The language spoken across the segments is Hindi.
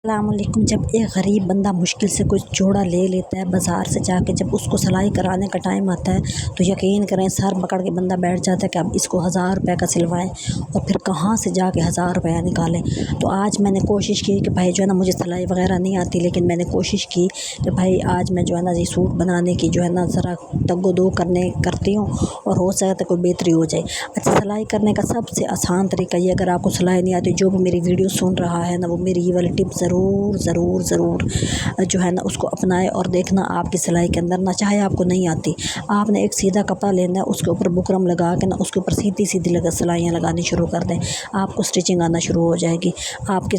अस्सलामुअलैकुम। जब एक गरीब बंदा मुश्किल से कोई जोड़ा ले लेता है बाज़ार से जाके, जब उसको सिलाई कराने का टाइम आता है तो यकीन करें सर पकड़ के बंदा बैठ जाता है कि अब इसको 1000 रुपये का सिलवाएं और फिर कहाँ से जाके 1000 रुपया निकालें। तो आज मैंने कोशिश की कि भाई जो है ना, मुझे सिलाई वगैरह नहीं आती, लेकिन मैंने कोशिश की कि भाई आज मैं जो है ना ये सूट बनाने की जो है ना ज़रा तग्गो-दो करती हूँ और हो सके तो कोई बेहतरी हो जाए। अच्छा, सिलाई करने का सबसे आसान तरीका ये, अगर आपको सिलाई नहीं आती, जो भी मेरी वीडियो सुन रहा है ना, वो मेरी ये वाली टिप ज़रूर जो है ना उसको अपनाए और देखना आपकी सिलाई के अंदर ना, चाहे आपको नहीं आती, आपने एक सीधा कपड़ा लेना है, उसके ऊपर बुकरम लगा के ना उसके ऊपर सीधी लगा सिलाइयाँ लगानी शुरू कर दें, आपको स्टिचिंग आना शुरू हो जाएगी। आपके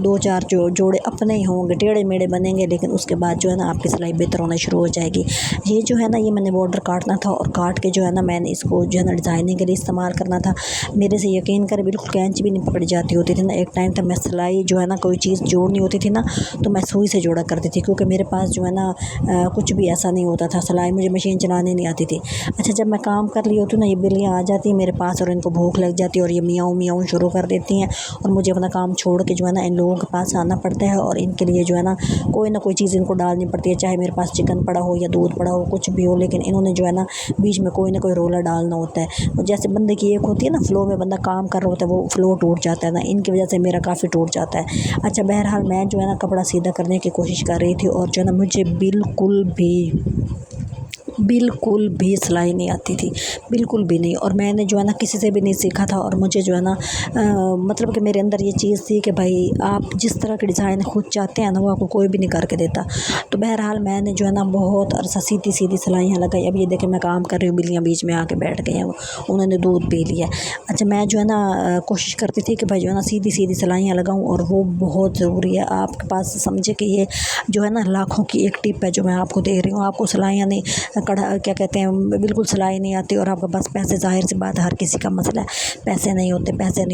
2-4 जोड़े अपने ही होंगे, टेढ़े मेढ़े बनेंगे, लेकिन उसके बाद जो है ना आपकी सिलाई बेहतर होना शुरू हो जाएगी। ये जो है ना, ये मैंने बॉर्डर काटना था और काट के जो है ना मैंने इसको जो है ना डिज़ाइनिंग के लिए इस्तेमाल करना था। मेरे से यकीन करें बिल्कुल कैंची भी नहीं पकड़ी जाती होती थी ना। एक टाइम था मैं सिलाई जो है ना कोई चीज़ जोड़नी होती थी ना तो मैं सुई से जोड़ा करती थी, क्योंकि मेरे पास जो है ना कुछ भी ऐसा नहीं होता था, सिलाई मुझे मशीन चलाने नहीं आती थी। अच्छा, जब मैं काम कर रही होती हूँ ना, ये बिल्लियाँ आ जाती हैं मेरे पास और इनको भूख लग जाती है और ये मियाऊं शुरू कर देती हैं और मुझे अपना काम छोड़ के जो है ना इन लोगों के पास आना पड़ता है और इनके लिए जो है ना कोई चीज़ इनको डालनी पड़ती है, चाहे मेरे पास चिकन पड़ा हो या दूध पड़ा हो, कुछ भी हो, लेकिन इन्होंने जो है ना बीच में कोई ना कोई रोला डालना होता है। और जैसे बंदे की एक होती है ना, फ्लो में बंदा काम कर रहा होता है, वो फ्लो टूट जाता है ना, इनकी वजह से मेरा काफ़ी टूट जाता है। अच्छा, बहरहाल मैं जो है ना कपड़ा सीधा करने की कोशिश कर रही थी और जो है ना मुझे बिल्कुल भी सिलाई नहीं आती थी, बिल्कुल भी नहीं। और मैंने जो है ना किसी से भी नहीं सीखा था और मुझे जो है ना मतलब कि मेरे अंदर ये चीज़ थी कि भाई आप जिस तरह की डिज़ाइन खुद चाहते हैं ना, वो आपको कोई भी नहीं करके देता। तो बहरहाल मैंने जो है ना बहुत अरसा सीधी सिलाइयाँ लगाई। अब ये देखें मैं काम कर रही हूँ, बिल्लियाँ बीच में आके बैठ गई हैं, उन्होंने दूध पी लिया। अच्छा, मैं जो है ना कोशिश करती थी कि भाई जो है ना सीधी सिलाइयाँ लगाऊँ, और वो बहुत ज़रूरी है आपके पास। समझे कि ये जो है ना लाखों की एक टिप है जो मैं आपको दे रही हूँ। आपको सिलाइयाँ नहीं क्या कहते हैं, बिल्कुल सिलाई नहीं आती और आपके पास पैसे, जाहिर सी बात है हर किसी का मसला है, पैसे नहीं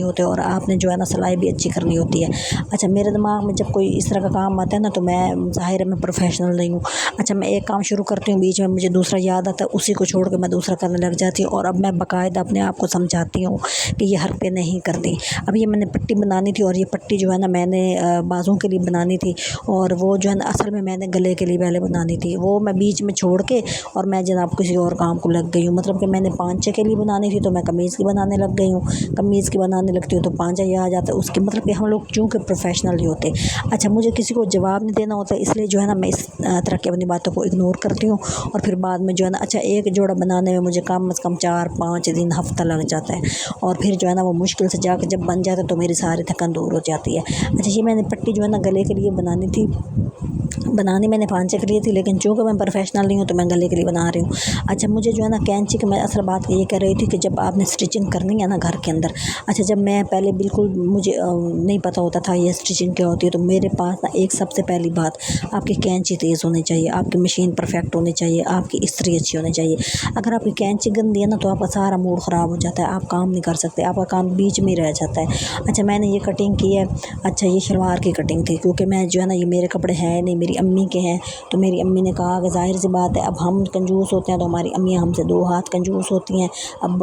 होते और आपने जो है ना सिलाई भी अच्छी करनी होती है। अच्छा, मेरे दिमाग में जब कोई इस तरह का काम आता है ना, तो मैं ज़ाहिर है मैं प्रोफेशनल नहीं हूँ। अच्छा, मैं एक काम शुरू करती हूँ, बीच में मुझे दूसरा याद आता है, उसी को छोड़ के मैं दूसरा करने लग जाती हूँ और अब मैं बाकायदा अपने आप को समझाती हूँ कि ये हरकतें नहीं करनी। अब ये मैंने पट्टी बनानी थी और ये पट्टी जो है ना मैंने बाजू के लिए बनानी थी और वो जो है ना असल में मैंने गले के लिए पहले बनानी थी, वो मैं बीच में छोड़ के और मैं जनाब किसी और काम को लग गई हूँ। मतलब कि मैंने पांचे के लिए बनानी थी तो मैं कमीज़ की बनाने लग गई हूँ, कमीज़ की बनाने लगती हूँ तो पांचा ये आ जाता है उसके। मतलब कि हम लोग चूँकि प्रोफेशनल ही होते। अच्छा, मुझे किसी को जवाब नहीं देना होता, इसलिए जो है ना मैं इस तरह की अपनी बातों को इग्नोर करती हूँ और फिर बाद में जो है ना, अच्छा, एक जोड़ा बनाने में मुझे कम से कम 4-5 दिन, हफ्ता लग जाता है और फिर जो है ना वो मुश्किल से जाकर जब बन जाता है तो मेरी सारी थकान दूर हो जाती है। अच्छा, ये मैंने पट्टी जो है ना गले के लिए बनानी थी, बनानी मैंने पांचे के लिए थी, लेकिन चूँकि मैं प्रोफेशनल नहीं हूँ तो मैं गले के लिए बना रही हूँ। अच्छा, मुझे जो है ना कैंची की, मैं असल बात ये कह रही थी कि जब आपने स्टिचिंग करनी है ना घर के अंदर, अच्छा, जब मैं पहले बिल्कुल मुझे नहीं पता होता था ये स्टिचिंग क्या होती है, तो मेरे पास ना एक सबसे पहली बात, आपकी कैंची तेज़ होनी चाहिए, आपकी मशीन परफेक्ट होनी चाहिए, आपकी इस्त्री अच्छी होनी चाहिए। अगर आपकी कैंची गंदी है ना तो आपका सारा मूड ख़राब हो जाता है, आप काम नहीं कर सकते, आपका काम बीच में रह जाता है। अच्छा, मैंने ये कटिंग की है। अच्छा, ये शलवार की कटिंग थी, क्योंकि मैं जो है ना, ये मेरे कपड़े हैं नहीं, मेरी अम्मी के हैं, तो मेरी अम्मी ने कहा कि जाहिर सी बात है अब हम कंजूस होते हैं तो हमारी अम्मियाँ हमसे 2 हाथ कंजूस होती हैं। अब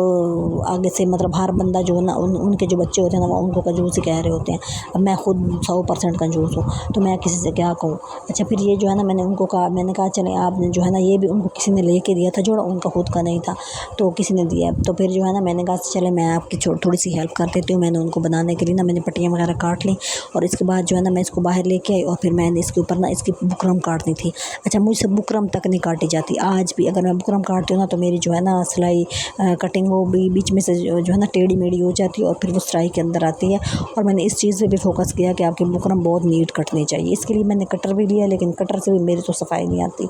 आगे से मतलब हर बंदा जो है ना उनके जो बच्चे होते हैं ना वो उनको कंजूस ही कह रहे होते हैं। अब मैं खुद 100% कंजूस हूँ तो मैं किसी से क्या कहूँ। अच्छा, फिर ये जो है ना मैंने कहा चले आपने जो है ना, ये भी उनको किसी ने लेके दिया था जोड़ा, उनका खुद का नहीं था तो किसी ने दिया। तो फिर जो है ना मैंने कहा चले मैं आपकी थोड़ी सी हेल्प कर देती हूँ। मैंने उनको बनाने के लिए ना मैंने पट्टियाँ वगैरह काट ली और इसके बाद जो है ना मैं इसको बाहर लेके आई और फिर मैंने इसके ऊपर ना इसकी बुकरम काटनी थी। अच्छा, मुझसे बुकरम तक नहीं काटी जाती आज भी, अगर मैं बुकरम काटती हूँ ना तो मेरी जो है ना सिलाई कटिंग वो भी बीच में से जो है ना टेढ़ी मेढ़ी हो जाती है और फिर वो सिलाई के अंदर आती है। और मैंने इस चीज़ पे भी फोकस किया कि आपकी बुकरम बहुत नीट कटनी चाहिए, इसके लिए मैंने कटर भी लिया, लेकिन कटर से भी मेरी तो सफाई नहीं आती।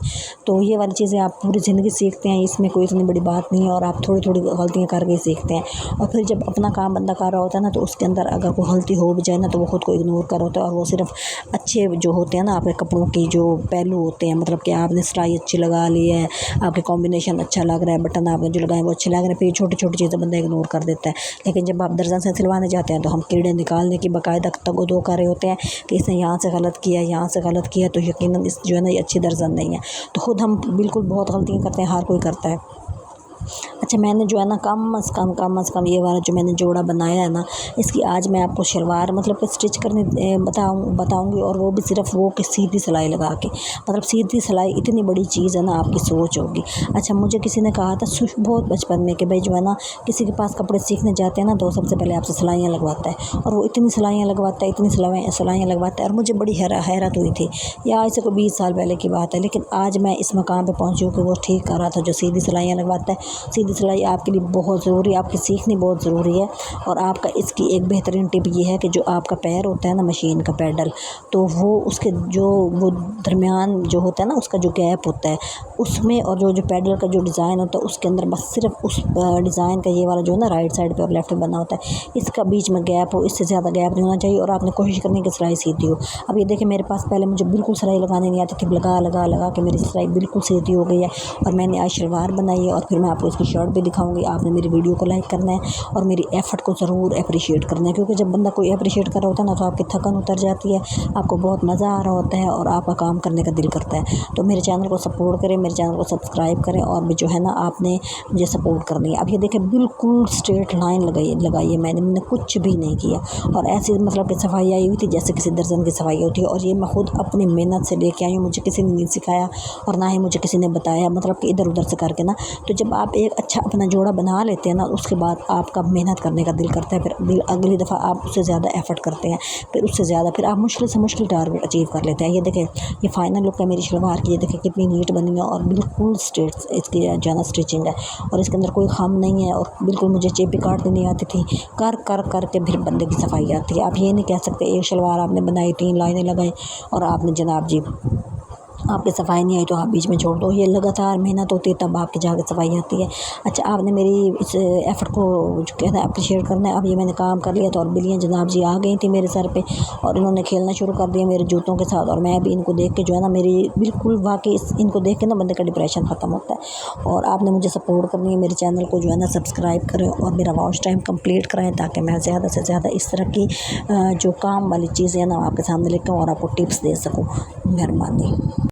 तो ये वाली चीज़ें आप पूरी ज़िंदगी सीखते हैं, इसमें कोई इतनी बड़ी बात नहीं है और आप थोड़ी गलतियाँ करके सीखते हैं। और फिर जब अपना काम बंदा कर रहा होता है ना तो उसके अंदर अगर कोई गलती हो भी जाए ना तो वो खुद को इग्नोर कर होता है और वो सिर्फ अच्छे जो होते हैं ना आपके कपड़ों की जो पहलू होते हैं, मतलब कि आपने सिलाई अच्छी लगा ली है, आपके कॉम्बिनेशन अच्छा लग रहा है, बटन आपने जो लगाए वो अच्छे लग रहे हैं, फिर छोटी चीज़ें बंदा इग्नोर कर देता है। लेकिन जब आप दर्जन से सिलवाने जाते हैं तो हम कीड़े निकालने की बाकायदा तगो-दो कर रहे होते हैं कि इसने यहाँ से गलत किया तो यकीनन इस जो है ना ये अच्छी दर्जन नहीं है। तो खुद हम बिल्कुल बहुत गलतियाँ करते हैं, हर कोई करता है। अच्छा, मैंने जो है ना कम से कम ये वाला जो मैंने जोड़ा बनाया है ना, इसकी आज मैं आपको शलवार मतलब कि स्टिच करने बताऊँगी, और वो भी सिर्फ़ वो कि सीधी सिलाई लगा के। मतलब सीधी सिलाई इतनी बड़ी चीज़ है ना, आपकी सोच होगी। अच्छा, मुझे किसी ने कहा था बहुत बचपन में कि भाई जो है ना, किसी के पास कपड़े सीखने जाते हैं ना, तो सबसे पहले आपसे सिलाइयाँ लगवाता है, और वो इतनी सिलाइयाँ लगवाता है, इतनी सिलाइयाँ लगवाता है, और मुझे बड़ी हैरत हुई थी। ये आज से कोई 20 साल पहले की बात है, लेकिन आज मैं इस मकाम पे पहुँची हूँ कि वो ठीक कर रहा था जो सीधी सिलाइयाँ लगवाता है। सीधी सिलाई आपके लिए बहुत ज़रूरी है, आपकी सीखनी बहुत ज़रूरी है। और आपका इसकी एक बेहतरीन टिप ये है कि जो आपका पैर होता है ना, मशीन का पैडल, तो वो उसके जो वो दरमियान जो होता है ना, उसका जो गैप होता है उसमें, और जो पैडल का जो डिज़ाइन होता है उसके अंदर, बस सिर्फ उस डिज़ाइन का ये वाला जो है ना, राइट साइड पे और लेफ्ट में बना होता है, इसका बीच में गैप हो, इससे ज़्यादा गैप नहीं होना चाहिए, और आपने कोशिश करनी कि सिलाई सीधी हो। अब ये देखिए, मेरे पास पहले मुझे बिल्कुल सिलाई लगाने नहीं आती थी, लगा के मेरी सिलाई बिल्कुल सीधी हो गई है, और मैंने आज शलवार बनाई है, और फिर मैं आपको इसकी शर्ट भी दिखाऊंगी। आपने मेरी वीडियो को लाइक करना है और मेरी एफ़र्ट को ज़रूर अप्रिशिएट करना है, क्योंकि जब बंदा कोई अप्रिशिएट कर रहा होता है ना, तो आपकी थकन उतर जाती है, आपको बहुत मज़ा आ रहा होता है, और आपका काम करने का दिल करता है। तो मेरे चैनल को सपोर्ट करें, मेरे चैनल को सब्सक्राइब करें, और भी जो है ना, आपने मुझे सपोर्ट करनी है। अब ये देखें, बिल्कुल स्ट्रेट लाइन लगाई है मैंने कुछ भी नहीं किया, और ऐसी मतलब कि सफाई आई हुई थी जैसे किसी दर्जन की सफाई होती है, और ये मैं खुद अपनी मेहनत से लेके आई हूँ। मुझे किसी ने नहीं सिखाया, और ना ही मुझे किसी ने बताया, मतलब कि इधर उधर से करके ना। तो जब आप एक अच्छा अपना जोड़ा बना लेते हैं ना, उसके बाद आपका मेहनत करने का दिल करता है, फिर अगली दफ़ा आप उससे ज़्यादा एफ़र्ट करते हैं, फिर उससे ज़्यादा, फिर आप मुश्किल से मुश्किल टारगेट अचीव कर लेते हैं। ये देखें, ये फाइनल लुक है मेरी शलवार की। ये देखें कितनी नीट बनी है, और बिल्कुल स्ट्रेट इसकी जाना स्टिचिंग है, और इसके अंदर कोई खाम नहीं है, और बिल्कुल मुझे चेपी काटनी नहीं आती थी। कर के फिर बंदे की सफाई आती है। आप ये नहीं कह सकते एक शलवार आपने बनाई, 3 लाइनें लगाई, और आपने जनाब जी आपकी सफाई नहीं आई तो आप बीच में छोड़ दो। ये लगातार मेहनत होती है, तब आपकी जाके सफाई आती है। अच्छा, आपने मेरी इस एफ़र्ट को जो कहते हैं अप्रिशिएट करना है। अब ये मैंने काम कर लिया था, और बिल्लियाँ जनाब जी आ गई थी मेरे सर पे, और इन्होंने खेलना शुरू कर दिया मेरे जूतों के साथ, और मैं भी इनको देख के जो है ना, मेरी बिल्कुल वाकई इनको देख के ना बंदे का डिप्रेशन ख़त्म होता है। और आपने मुझे सपोर्ट करनी है, मेरे चैनल को जो है ना सब्सक्राइब करें, और मेरा वॉच टाइम कंप्लीट कराएं, ताकि मैं ज़्यादा से ज़्यादा इस तरह की जो काम वाली चीज़ें हैं ना आपके सामने लेकर और आपको टिप्स दे सकूँ। मेहरबानी।